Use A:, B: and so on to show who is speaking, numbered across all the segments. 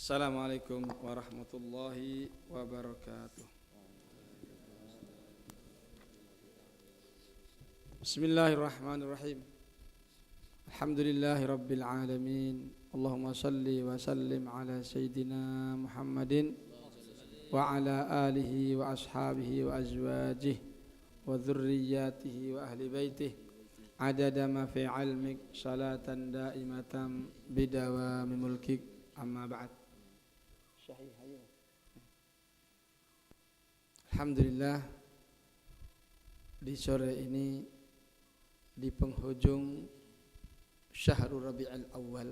A: Assalamualaikum warahmatullahi wabarakatuh. Bismillahirrahmanirrahim. Alhamdulillahi rabbil alamin. Allahumma salli wa sallim ala sayyidina Muhammadin wa ala alihi wa ashabihi wa azwajihi wa dhurriyyatihi wa ahli baitihi adada ma fi ilmik salatan daimatan bidawami mulkik amma ba'd. Alhamdulillah, di sore ini di penghujung Syahrul Rabi'ul Awal,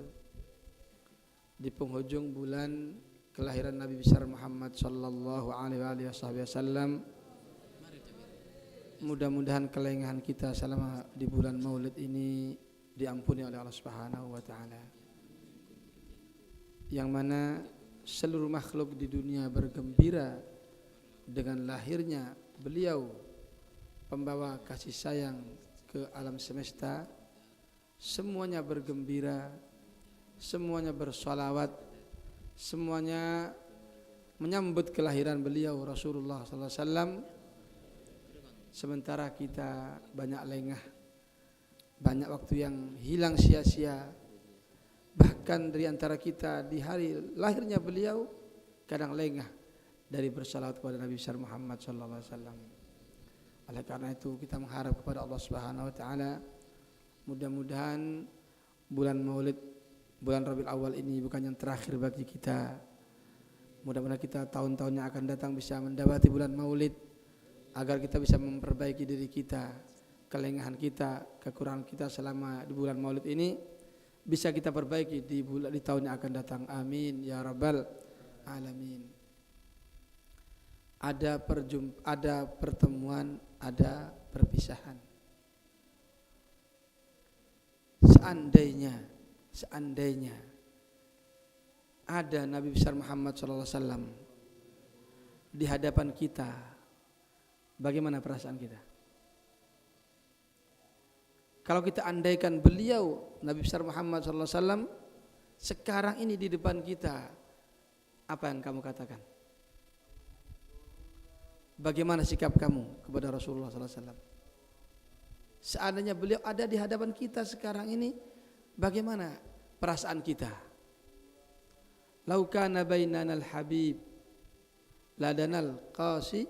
A: di penghujung bulan kelahiran Nabi besar Muhammad sallallahu alaihi wasallam, mudah-mudahan kelengahan kita selama di bulan Maulid ini diampuni oleh Allah Subhanahu wa taala. Yang mana seluruh makhluk di dunia bergembira dengan lahirnya beliau, pembawa kasih sayang ke alam semesta. Semuanya bergembira, semuanya bersolawat, semuanya menyambut kelahiran beliau Rasulullah sallallahu alaihi wasallam. Sementara kita banyak lengah, banyak waktu yang hilang sia-sia. Bahkan dari antara kita di hari lahirnya beliau kadang lengah dari bersalawat kepada Nabi besar Muhammad sallallahu alaihi wasallam. Oleh karena itu kita mengharap kepada Allah Subhanahu wa taala, mudah-mudahan bulan Maulid, bulan Rabiul Awal ini bukan yang terakhir bagi kita. Mudah-mudahan kita tahun-tahun yang akan datang bisa mendapati bulan Maulid, agar kita bisa memperbaiki diri kita, kelengahan kita, kekurangan kita selama di bulan Maulid ini bisa kita perbaiki di tahun yang akan datang. Amin ya rabbal alamin. Ada pertemuan, ada perpisahan. Seandainya ada Nabi besar Muhammad sallallahu alaihi wasallam di hadapan kita, bagaimana perasaan kita? Kalau kita andaikan beliau Nabi besar Muhammad sallallahu alaihi wasallam sekarang ini di depan kita, apa yang kamu katakan? Bagaimana sikap kamu kepada Rasulullah sallallahu alaihi wasallam? Seandainya beliau ada di hadapan kita sekarang ini, bagaimana perasaan kita? Lau kana bainanal habib ladanal qasi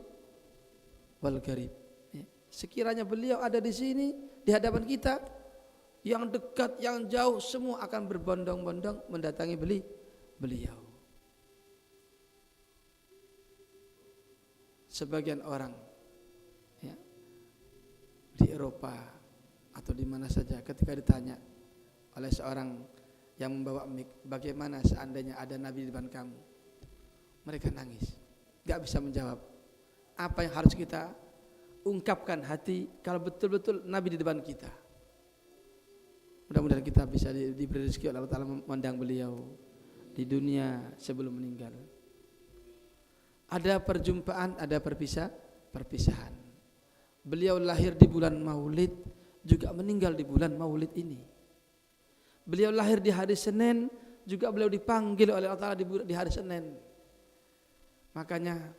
A: wal garib. Sekiranya beliau ada di sini di hadapan kita, yang dekat, yang jauh, semua akan berbondong-bondong mendatangi beliau. Sebagian orang ya, di Eropa atau di mana saja, ketika ditanya oleh seorang yang membawa mik, bagaimana seandainya ada Nabi di depan kamu, mereka nangis, gak bisa menjawab. Apa yang harus kita ungkapkan hati kalau betul-betul Nabi di depan kita? Mudah-mudahan kita bisa diberi rezeki oleh Allah Ta'ala memandang beliau di dunia sebelum meninggal. Ada perjumpaan, ada perpisahan. Beliau lahir di bulan Maulid, juga meninggal di bulan Maulid ini. Beliau lahir di hari Senin, juga beliau dipanggil oleh Allah Ta'ala di hari Senin. Makanya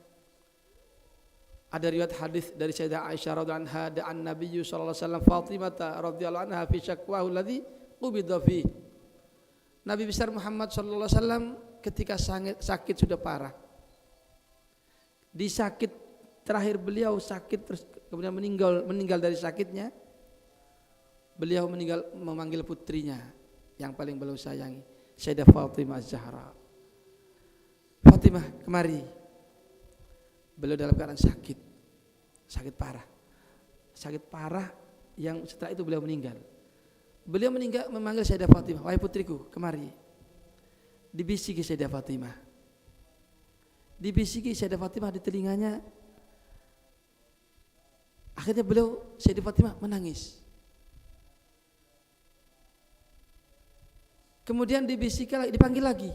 A: ada riwayat hadis dari Sayyidah Aisyah radhiyallahu anha, da'an Nabi sallallahu alaihi wasallam Fatimah radhiyallahu anha fi syakwahu alladhi qubida fi. Nabi besar Muhammad sallallahu alaihi wasallam ketika sakit sudah parah. Di sakit terakhir beliau sakit terus kemudian meninggal dari sakitnya. Beliau meninggal memanggil putrinya yang paling beliau sayangi, Sayyidah Fatimah Az-Zahra. Fatimah, kemari. Beliau dalam keadaan sakit parah yang setelah itu beliau meninggal. Beliau meninggal memanggil Sayyidah Fatimah, wahai putriku, kemari. Dibisiki Sayyidah Fatimah. Dibisiki Sayyidah Fatimah di telinganya. Akhirnya Sayyidah Fatimah menangis. Kemudian dipanggil lagi,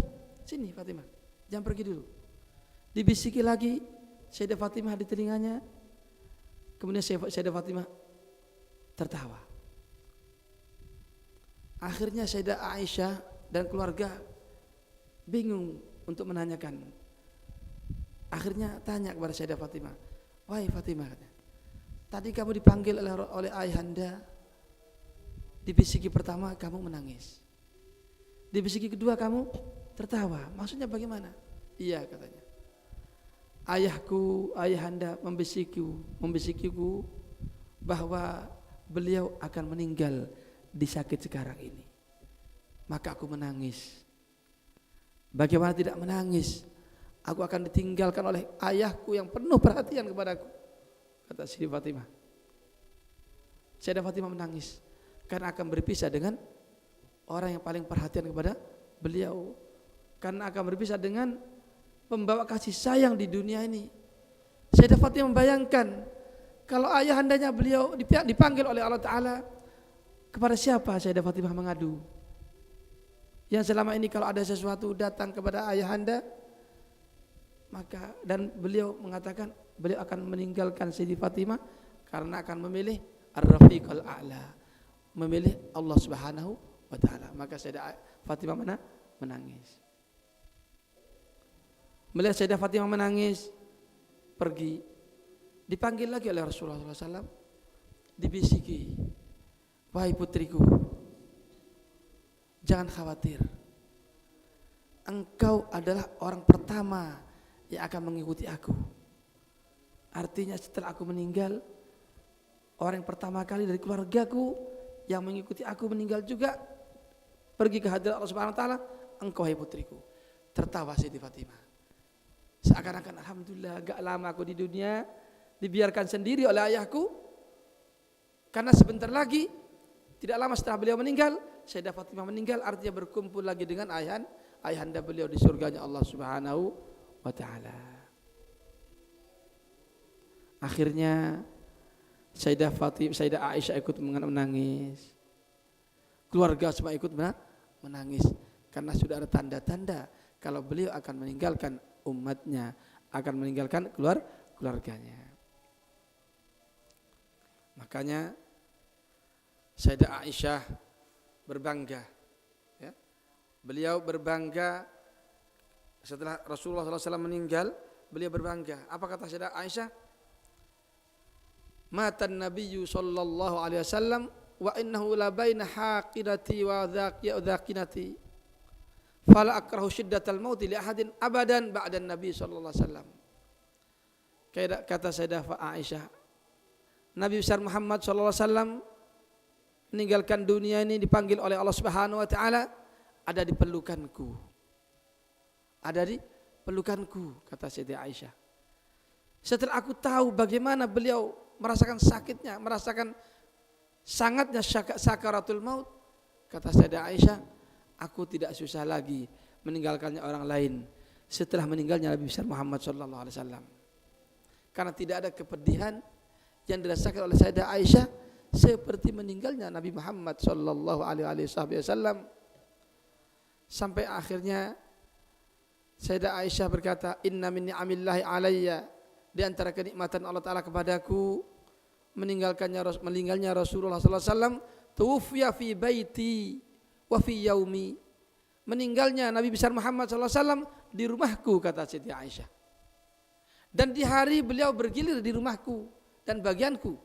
A: sini Fatimah, jangan pergi dulu. Dibisiki lagi Sayyidah Fatimah di telinganya. Kemudian Sayyidah Fatimah tertawa. Akhirnya Sayyidah Aisyah dan keluarga bingung untuk menanyakan. Akhirnya tanya kepada Sayyidah Fatimah, wahai Fatimah, tadi kamu dipanggil oleh ayahanda, di bisiki pertama kamu menangis, di bisiki kedua kamu tertawa, maksudnya bagaimana? Iya katanya, ayahanda membisikiku bahwa beliau akan meninggal di sakit sekarang ini, maka aku menangis. Bagaimana tidak menangis? Aku akan ditinggalkan oleh ayahku yang penuh perhatian kepadaku, kata Siti Fatimah. Sayyidah Fatimah menangis karena akan berpisah dengan orang yang paling perhatian kepada beliau, karena akan berpisah dengan pembawa kasih sayang di dunia ini. Sayyidah Fatimah membayangkan kalau ayahandanya beliau dipanggil oleh Allah Ta'ala, kepada siapa Sayyidah Fatimah mengadu? Yang selama ini kalau ada sesuatu datang kepada ayahanda, maka dan beliau mengatakan beliau akan meninggalkan Siti Fatimah karena akan memilih Ar-Rafiqul A'la, memilih Allah Subhanahu wa Ta'ala. Maka Sayyidah Fatimah menangis. Melihat Sayyidah Fatimah menangis, pergi, dipanggil lagi oleh Rasulullah SAW, dibisiki, wahai putriku, jangan khawatir, engkau adalah orang pertama yang akan mengikuti aku. Artinya setelah aku meninggal, orang yang pertama kali dari keluargaku yang mengikuti aku meninggal juga, pergi ke hadirat Allah Subhanahu wa Ta'ala, engkau hai putriku. Tertawa Siti Fatimah, seakan-akan alhamdulillah gak lama aku di dunia, dibiarkan sendiri oleh ayahku, karena sebentar lagi, tidak lama setelah beliau meninggal, Sayyidah Fatimah meninggal, artinya berkumpul lagi dengan ayahanda beliau di surganya Allah Subhanahu wa Ta'ala. Akhirnya Sayyidah Aisyah ikut menangis, keluarga semua ikut menangis, karena sudah ada tanda-tanda kalau beliau akan meninggalkan umatnya, akan meninggalkan keluarganya. Makanya Sayyidah Aisyah berbangga, ya. Beliau berbangga setelah Rasulullah SAW meninggal, beliau berbangga. Apa kata Sayyidah Aisyah? Matan Nabiyyu sallallahu alaihi wasallam wa innahu la baina haqidati wa dhakinati fala akrahu shiddatal maut li ahadin abadan ba'da Nabi sallallahu alaihi wasallam. Kata Sayyidah Aisyah, Nabi besar Muhammad sallallahu alaihi wasallam meninggalkan dunia ini, dipanggil oleh Allah Subhanahu wa Ta'ala, ada di pelukanku. Ada di pelukanku, kata Siti Aisyah. Setelah aku tahu bagaimana beliau merasakan sakitnya, merasakan sangatnya sakaratul maut, kata Sayyidah Aisyah, aku tidak susah lagi meninggalkannya orang lain setelah meninggalnya Nabi besar Muhammad sallallahu alaihi wasallam. Karena tidak ada kepedihan yang dirasakan oleh Sayyidah Aisyah seperti meninggalnya Nabi Muhammad sallallahu alaihi wasallam. Sampai akhirnya Sayyidah Aisyah berkata, inna min ni'amillahi alayya, di antara kenikmatan Allah Ta'ala kepadaku, meninggalnya Rasulullah SAW, tuwfiya fi baiti wa fi yaumi, meninggalnya Nabi besar Muhammad SAW di rumahku, kata Siti Aisyah, dan di hari beliau bergilir di rumahku dan bagianku,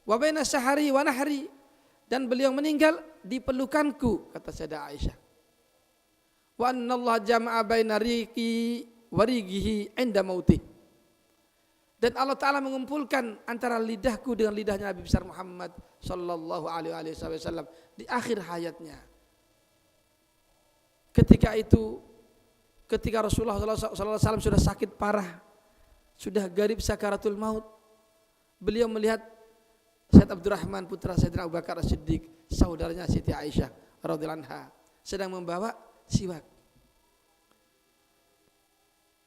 A: wa baina sahari wa nahri, dan beliau meninggal di pelukanku, kata Sayyidah Aisyah. Wa annallaha jama'a baina riqi wa rigihi 'inda mautih, dan Allah Ta'ala mengumpulkan antara lidahku dengan lidahnya Nabi besar Muhammad sallallahu alaihi wasallam di akhir hayatnya. Ketika itu, ketika Rasulullah sallallahu alaihi wasallam sudah sakit parah, sudah garib sakaratul maut, beliau melihat Sayyid Abdurrahman putra Sayyidina Abu Bakar As-Siddiq, saudaranya Siti Aisyah radhiyallahu anha, sedang membawa siwak.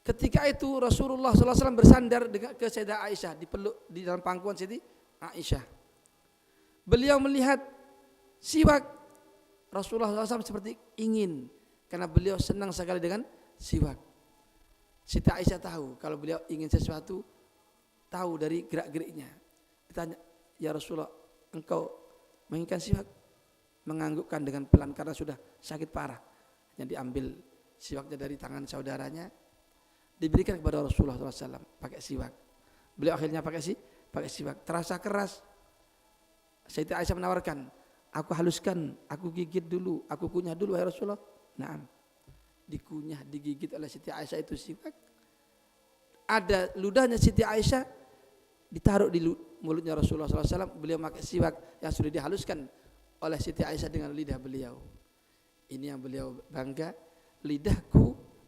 A: Ketika itu Rasulullah SAW bersandar ke Sayyidah Aisyah, dipeluk di dalam pangkuan Siti Aisyah. Beliau melihat siwak Rasulullah SAW seperti ingin, karena beliau senang sekali dengan siwak. Siti Aisyah tahu kalau beliau ingin sesuatu, tahu dari gerak-geriknya. Ditanya, ya Rasulullah, engkau menginginkan siwak? Menganggukkan dengan pelan karena sudah sakit parah. Yang diambil siwaknya dari tangan saudaranya, diberikan kepada Rasulullah SAW pakai siwak. Beliau akhirnya pakai siwak, terasa keras. Sayyidah Aisyah menawarkan, aku haluskan, aku gigit dulu, aku kunyah dulu wahai Rasulullah. Naam, dikunyah, digigit oleh Siti Aisyah itu siwak. Ada ludahnya Siti Aisyah ditaruh di mulutnya Rasulullah SAW. Beliau pakai siwak yang sudah dihaluskan oleh Siti Aisyah dengan lidah beliau. Ini yang beliau bangga,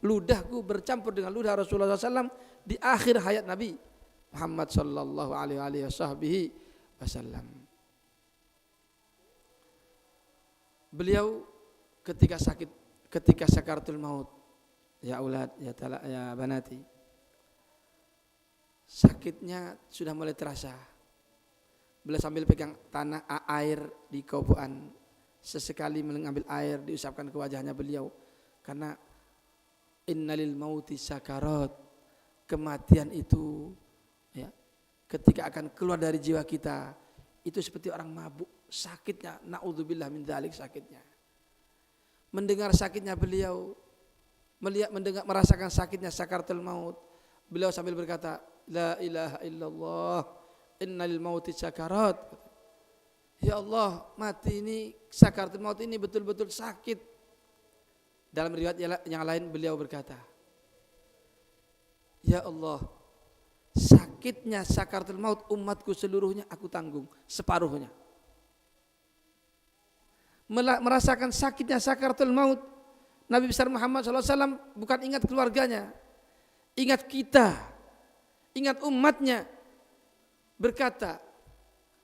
A: ludahku bercampur dengan ludah Rasulullah SAW di akhir hayat Nabi Muhammad sallallahu alaihi wasallam. Beliau ketika sakaratul maut, ya aulad, ya banati, sakitnya sudah mulai terasa. Beliau sambil pegang tanah air di kobokan, sesekali mengambil air diusapkan ke wajahnya beliau, karena innalil mauti sakarat, kematian itu ya, ketika akan keluar dari jiwa kita itu seperti orang mabuk, sakitnya, naudzubillah min dzalik, sakitnya. Mendengar sakitnya beliau, merasakan sakitnya sakaratul maut, beliau sambil berkata, la ilaha illallah, innalil mauti sakarat. Ya Allah, mati ini, sakaratul maut ini betul-betul sakit. Dalam riwayat yang lain beliau berkata, ya Allah, sakitnya sakaratul maut umatku seluruhnya aku tanggung separuhnya. Merasakan sakitnya sakaratul maut, Nabi besar Muhammad SAW bukan ingat keluarganya, ingat kita, ingat umatnya, berkata,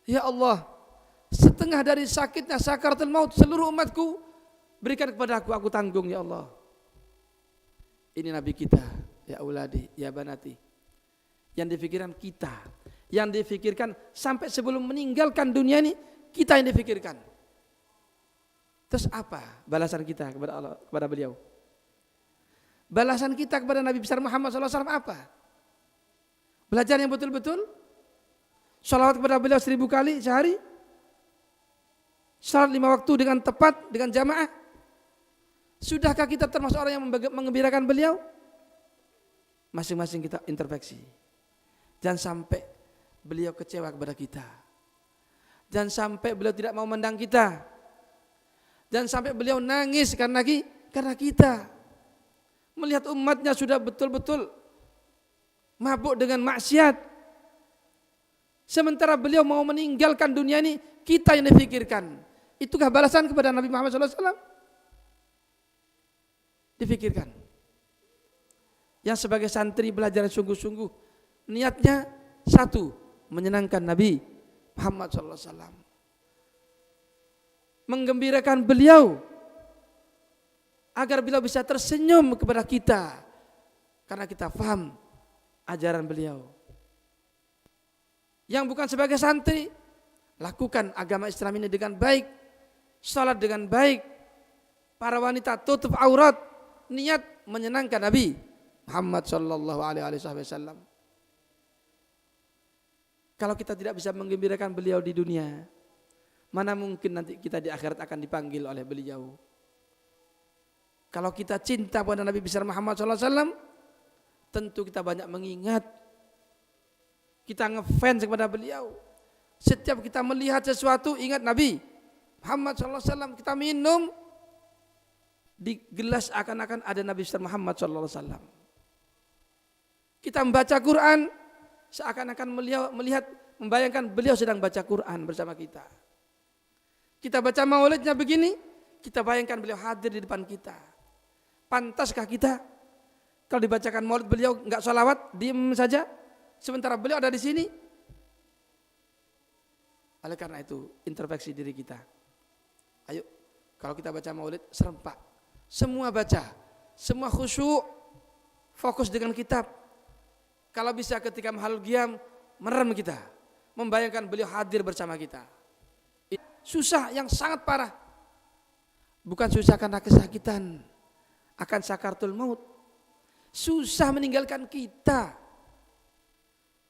A: ya Allah, setengah dari sakitnya sakaratul maut seluruh umatku berikan kepada aku tanggung ya Allah. Ini Nabi kita, ya auladi, ya banati, yang difikirkan kita, yang difikirkan sampai sebelum meninggalkan dunia ini, kita yang difikirkan. Terus apa balasan kita kepada Allah, kepada beliau? Balasan kita kepada Nabi besar Muhammad SAW apa? Belajar yang betul-betul, sholawat kepada beliau 1000 kali sehari, salat 5 waktu dengan tepat, dengan jamaah. Sudahkah kita termasuk orang yang mengembirakan beliau? Masing-masing kita introspeksi. Jangan sampai beliau kecewa kepada kita. Jangan sampai beliau tidak mau memandang kita. Jangan sampai beliau nangis karena kita. Melihat umatnya sudah betul-betul mabuk dengan maksiat. Sementara beliau mau meninggalkan dunia ini, kita yang difikirkan. Itukah balasan kepada Nabi Muhammad SAW? Difikirkan. Yang sebagai santri belajar sungguh-sungguh, niatnya satu, menyenangkan Nabi Muhammad SAW, menggembirakan beliau agar beliau bisa tersenyum kepada kita karena kita paham ajaran beliau. Yang bukan sebagai santri, lakukan agama Islam ini dengan baik, salat dengan baik, para wanita tutup aurat, niat menyenangkan Nabi Muhammad sallallahu alaihi wasallam. Kalau kita tidak bisa menggembirakan beliau di dunia, mana mungkin nanti kita di akhirat akan dipanggil oleh beliau. Kalau kita cinta pada Nabi besar Muhammad SAW, tentu kita banyak mengingat, kita ngefans kepada beliau. Setiap kita melihat sesuatu, ingat Nabi Muhammad SAW. Kita minum, di gelas akan-akan ada Nabi besar Muhammad SAW. Kita membaca Quran, seakan-akan melihat, membayangkan beliau sedang baca Quran bersama kita. Kita baca maulidnya begini, kita bayangkan beliau hadir di depan kita. Pantaskah kita kalau dibacakan maulid beliau enggak sholawat, diam saja, sementara beliau ada di sini? Oleh karena itu, introspeksi diri kita. Ayo, kalau kita baca maulid, serempak. Semua baca, semua khusyuk, fokus dengan kitab. Kalau bisa ketika mahalul qiyam, merem kita, membayangkan beliau hadir bersama kita. Susah yang sangat parah. Bukan susah karena kesakitan akan sakaratul maut. Susah meninggalkan kita.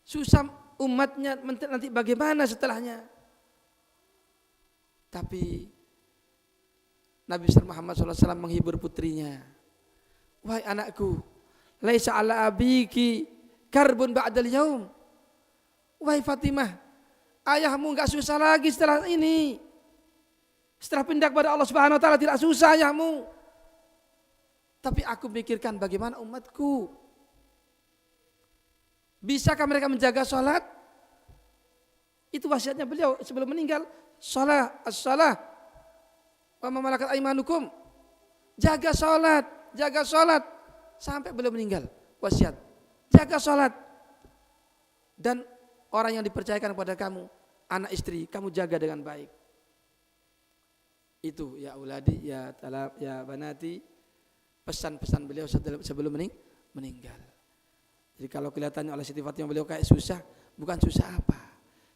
A: Susah umatnya nanti bagaimana setelahnya. Tapi Nabi Muhammad SAW menghibur putrinya. wahai anakku, laisa ala abiki karbun ba'dal yaum. Wahai Fatimah, ayahmu enggak susah lagi setelah ini. Setelah pindah kepada Allah Subhanahu wa taala tidak susah ayahmu. Tapi aku pikirkan bagaimana umatku. Bisakah mereka menjaga sholat? Itu wasiatnya beliau sebelum meninggal. Sholat, as-sholat. Wa ma malakat aimanukum. Jaga sholat. Sampai beliau meninggal. Wasiat. Jaga sholat. Dan orang yang dipercayakan kepada kamu, anak istri, kamu jaga dengan baik. Itu ya uladi, ya talab, ya banati, pesan-pesan beliau sebelum meninggal. Jadi kalau kelihatannya oleh Siti Fatimah beliau kayak susah, bukan susah apa.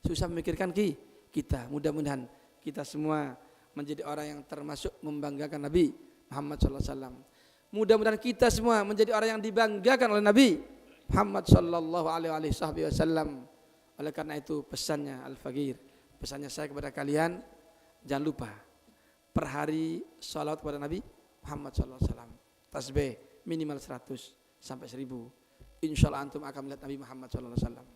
A: Susah memikirkan kita. Mudah-mudahan kita semua menjadi orang yang termasuk membanggakan Nabi Muhammad SAW. Mudah-mudahan kita semua menjadi orang yang dibanggakan oleh Nabi Muhammad SAW. Oleh karena itu pesannya Al-Faqir, pesannya saya kepada kalian, jangan lupa per hari sholawat kepada Nabi Muhammad SAW. Tasbih minimal 100 sampai 1000. Insya Allah antum akan melihat Nabi Muhammad SAW.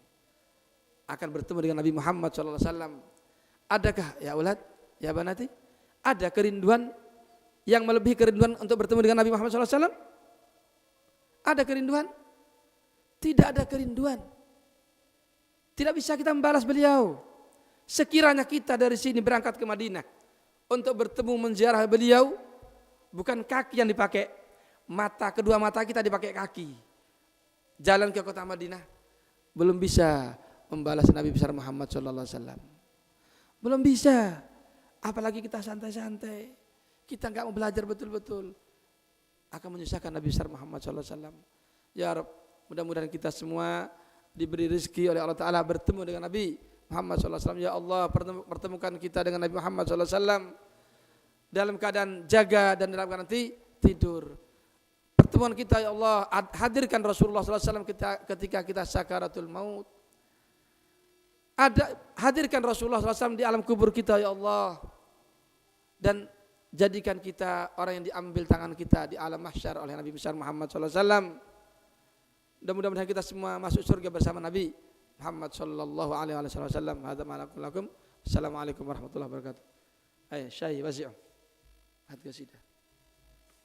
A: Akan bertemu dengan Nabi Muhammad SAW. Adakah ya ulad, ya banati, ada kerinduan yang melebihi kerinduan untuk bertemu dengan Nabi Muhammad SAW? Ada kerinduan? Tidak ada kerinduan. Tidak bisa kita membalas beliau. Sekiranya kita dari sini berangkat ke Madinah untuk bertemu menziarah beliau, bukan kaki yang dipakai, kedua mata kita dipakai kaki. Jalan ke kota Madinah, belum bisa membalas Nabi besar Muhammad SAW. Belum bisa. Apalagi kita santai-santai, kita enggak mau belajar betul-betul, akan menyusahkan Nabi besar Muhammad SAW. Ya Rabb, mudah-mudahan kita semua diberi rezeki oleh Allah Ta'ala bertemu dengan Nabi Muhammad SAW. Ya Allah, pertemukan kita dengan Nabi Muhammad SAW dalam keadaan jaga dan dalam keadaan tidur. Pertemuan kita ya Allah, hadirkan Rasulullah SAW ketika kita sakaratul maut. Hadirkan Rasulullah SAW di alam kubur kita ya Allah. Dan jadikan kita orang yang diambil tangan kita di alam mahsyar oleh Nabi besar Muhammad SAW. Dan mudah-mudahan kita semua masuk surga bersama Nabi Muhammad sallallahu alaihi wasallam. Assalamualaikum warahmatullahi wabarakatuh. Syai wasi'u. Hadga sidah.